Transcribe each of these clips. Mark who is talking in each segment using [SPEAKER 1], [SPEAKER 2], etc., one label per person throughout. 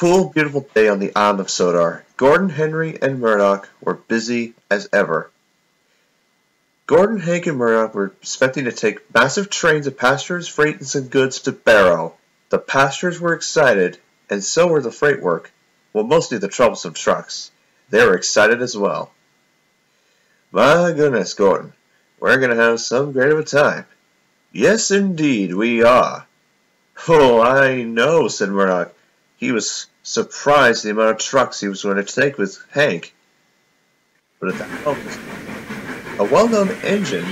[SPEAKER 1] cool, beautiful day on the island of Sodor. Gordon, Henry, and Murdoch were busy as ever. Gordon, Hank, and Murdoch were expecting to take massive trains of passengers, freight, and some goods to Barrow. The passengers were excited, and so were the freight work. Well, mostly the troublesome trucks. They were excited as well. My goodness, Gordon, we're going to have some great of a time. Yes, indeed, we are. Oh, I know, said Murdoch. He was surprised at the amount of trucks he was going to take with Hank. But at that moment, a well-known engine,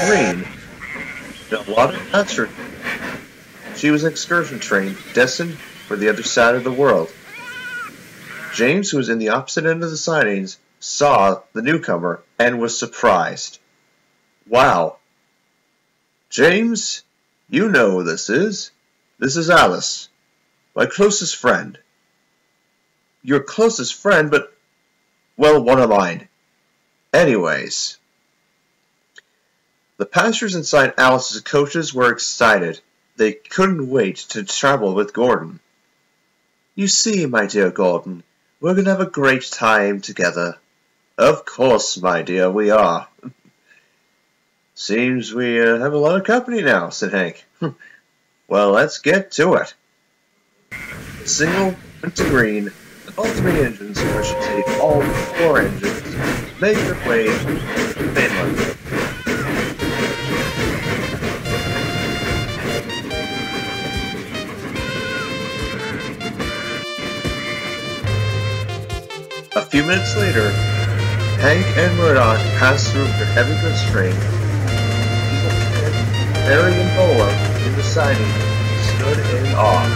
[SPEAKER 1] green, and a lot of passengers. She was an excursion train destined for the other side of the world. James, who was in the opposite end of the sidings, saw the newcomer and was surprised. Wow. James, you know who this is. This is Alice, my closest friend. Your closest friend, but, well, one of mine. Anyways, the passengers inside Alice's coaches were excited. They couldn't wait to travel with Gordon. You see, my dear Gordon, we're going to have a great time together. Of course, my dear, we are. Seems we have a lot of company now, said Hank. Well, let's get to it. The single went to green, and all three engines, or I should say all four engines, made their way to mainland. A few minutes later, Hank and Murdoch passed through their heavy goods train. Barry and Bola in the siding stood in awe.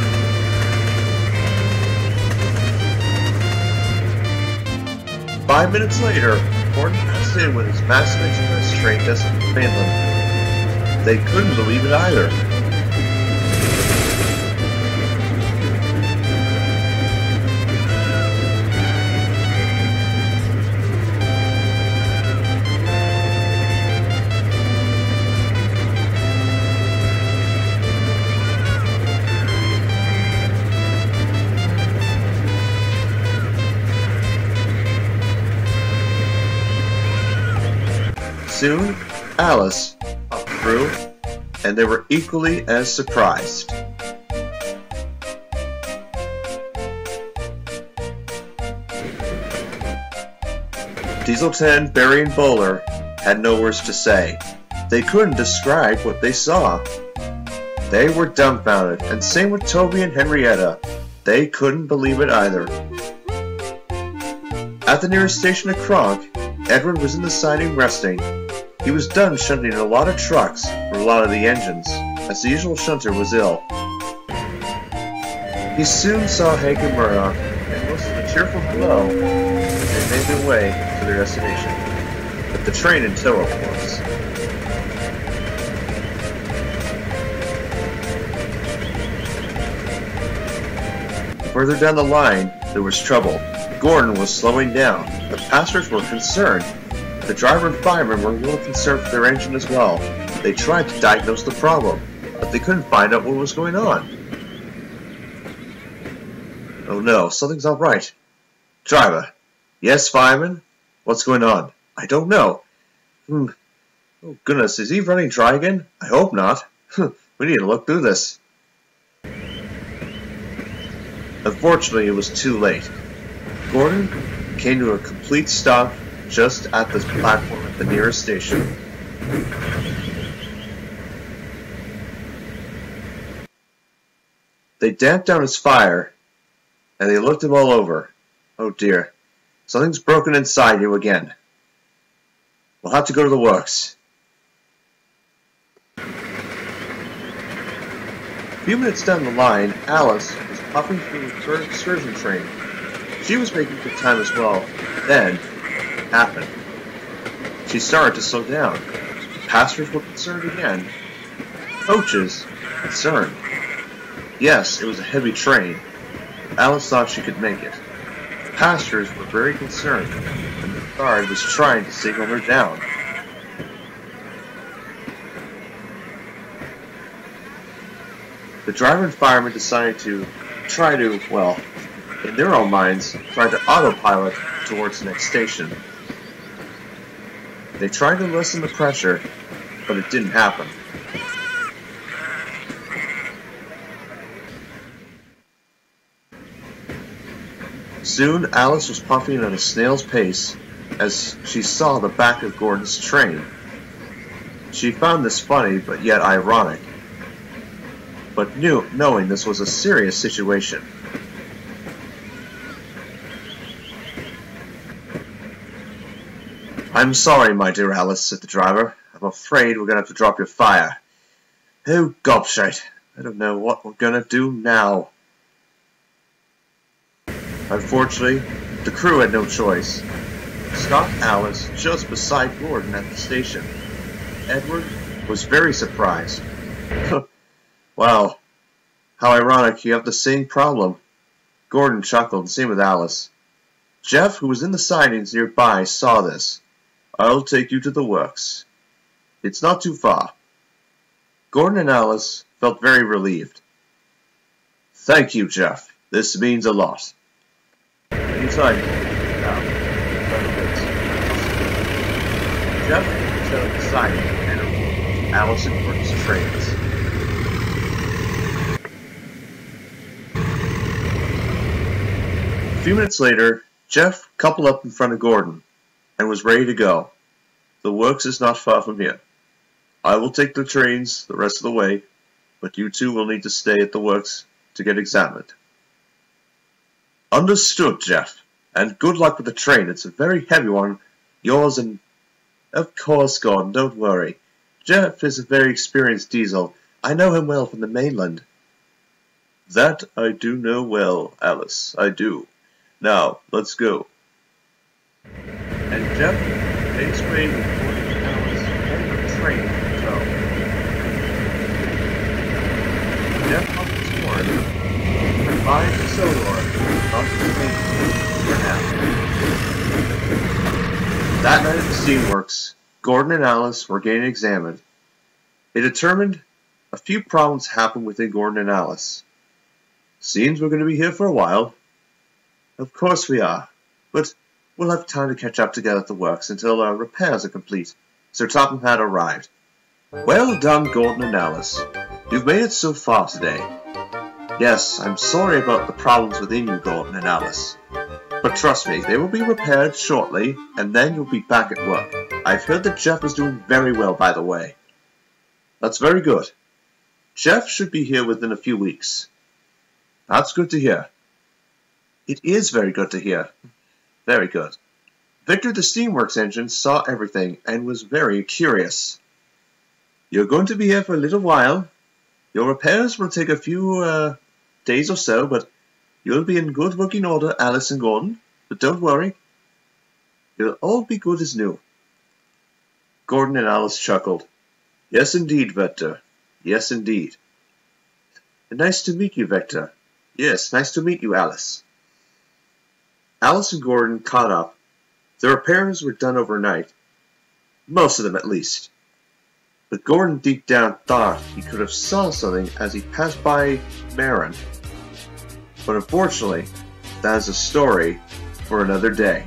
[SPEAKER 1] 5 minutes later, Gordon passed in with his massive express train destined for Finland. They couldn't believe it either. Soon, Alice up through, and they were equally as surprised. Diesel 10, Barry, and Bowler had no words to say. They couldn't describe what they saw. They were dumbfounded, and same with Toby and Henrietta. They couldn't believe it either. At the nearest station of Kronk, Edward was in the siding resting. He was done shunting a lot of trucks for a lot of the engines, as the usual shunter was ill. He soon saw Hank and Murdoch, and most of the cheerful glow, as they made their way to their destination, with the train in tow, of course. Further down the line, there was trouble. Gordon was slowing down. The passengers were concerned. The driver and fireman were a little concerned for their engine as well. They tried to diagnose the problem, but they couldn't find out what was going on. Oh no, something's not right. Driver. Yes, fireman? What's going on? I don't know. Oh goodness, is he running dry again? I hope not. We need to look through this. Unfortunately, it was too late. Gordon came to a complete stop just at the platform at the nearest station. They damped down his fire, and they looked him all over. Oh dear, something's broken inside you again. We'll have to go to the works. A few minutes down the line, Alice was puffing through the excursion train. She was making good time as well. Then, it happened. She started to slow down. Passengers were concerned again. Coaches concerned. Yes, it was a heavy train. Alice thought she could make it. Passengers were very concerned, and the guard was trying to signal her down. The driver and fireman decided to well, in their own minds, try to autopilot towards the next station. They tried to lessen the pressure, but it didn't happen. Soon, Alice was puffing at a snail's pace as she saw the back of Gordon's train. She found this funny, but yet ironic, but knowing this was a serious situation. "I'm sorry, my dear Alice," said the driver. "I'm afraid we're going to have to drop your fire." "Oh, gobshite. I don't know what we're going to do now." Unfortunately, the crew had no choice. Stopped Alice just beside Gordon at the station. Edward was very surprised. "Wow, how ironic, you have the same problem." Gordon chuckled, same with Alice. Jeff, who was in the sidings nearby, saw this. "I'll take you to the works. It's not too far." Gordon and Alice felt very relieved. "Thank you, Jeff. This means a lot." "Anytime. Now, Jeff was out of the siding and Alice and Gordon's Trainz. A few minutes later, Jeff coupled up in front of Gordon and was ready to go. "The works is not far from here. I will take the trains the rest of the way, but you two will need to stay at the works to get examined." "Understood, Jeff. And good luck with the train. It's a very heavy one. Yours and..." "Of course, Gordon, don't worry. Jeff is a very experienced diesel. I know him well from the mainland." "That I do know well, Alice. I do. Now, let's go." And Jeff made his way with Gordon and Alice and the train in tow. Jeff hopped his horn and by Sodor onto the main for now. That night at the steamworks, Gordon and Alice were getting examined. It determined a few problems happened within Gordon and Alice. "Seems we're going to be here for a while." "Of course we are, but we'll have time to catch up together at the works until our repairs are complete." Sir Topham had arrived. "Well done, Gordon and Alice. You've made it so far today." "Yes, I'm sorry about the problems within you, Gordon and Alice. But trust me, they will be repaired shortly, and then you'll be back at work. I've heard that Jeff is doing very well, by the way." "That's very good. Jeff should be here within a few weeks." "That's good to hear." "It is very good to hear." "Very good." Victor the Steamworks engine saw everything and was very curious. "You're going to be here for a little while. Your repairs will take a few days or so, but you'll be in good working order, Alice and Gordon. But don't worry. It'll all be good as new." Gordon and Alice chuckled. "Yes, indeed, Victor. Yes, indeed." "Nice to meet you, Victor." "Yes, nice to meet you, Alice." Alice and Gordon caught up. The repairs were done overnight. Most of them, at least. But Gordon deep down thought he could have saw something as he passed by Marin. But unfortunately, that is a story for another day.